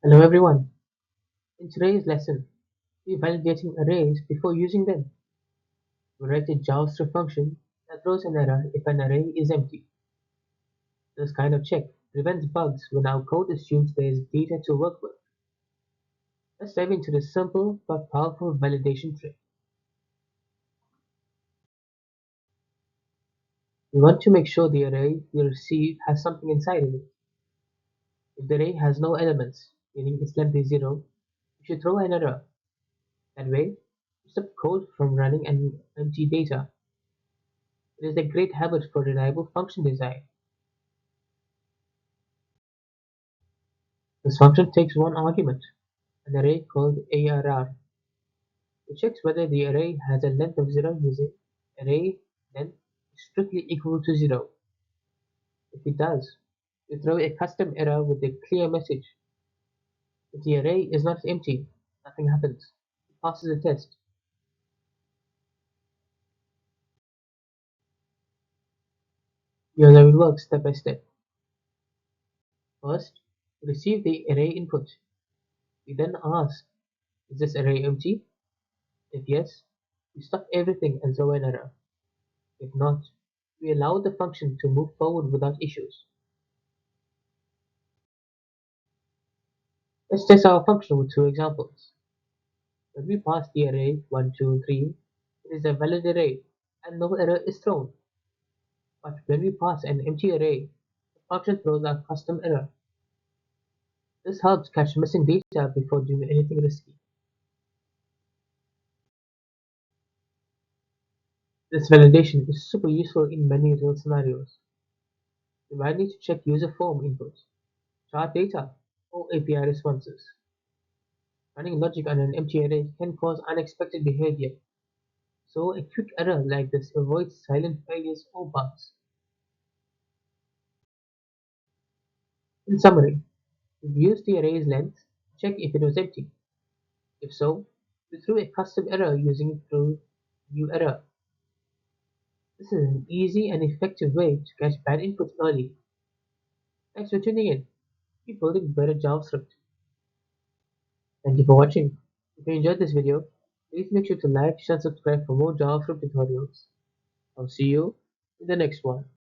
Hello everyone. In today's lesson, we're validating arrays before using them. We write a JavaScript function that throws an error if an array is empty. This kind of check prevents bugs when our code assumes there is data to work with. Let's dive into this simple but powerful validation trick. We want to make sure the array we receive has something inside of it. If the array has no elements, meaning its length is 0, we should throw an error. That way, we stop code from running an empty data. It is a great habit for reliable function design. This function takes one argument, an array called arr. It checks whether the array has a length of 0 using array length is strictly equal to 0. If it does, we throw a custom error with a clear message. If the array is not empty, nothing happens. It passes the test. Here's how it works step by step. First, we receive the array input. We then ask, is this array empty? If yes, we stop everything and throw an error. If not, we allow the function to move forward without issues. Let's test our function with two examples. When we pass the array 1, 2, 3, it is a valid array and no error is thrown. But when we pass an empty array, the function throws a custom error. This helps catch missing data before doing anything risky. This validation is super useful in many real scenarios. You might need to check user form inputs, chart data, or API responses. Running logic on an empty array can cause unexpected behavior, so a quick error like this avoids silent failures or bugs. In summary, we used the array's length, check if it was empty. If so, we threw a custom error using through new error. This is an easy and effective way to catch bad inputs early. Thanks for tuning in. Keep building better JavaScript. Thank you for watching. If you enjoyed this video, please make sure to like, share, and subscribe for more JavaScript tutorials. I'll see you in the next one.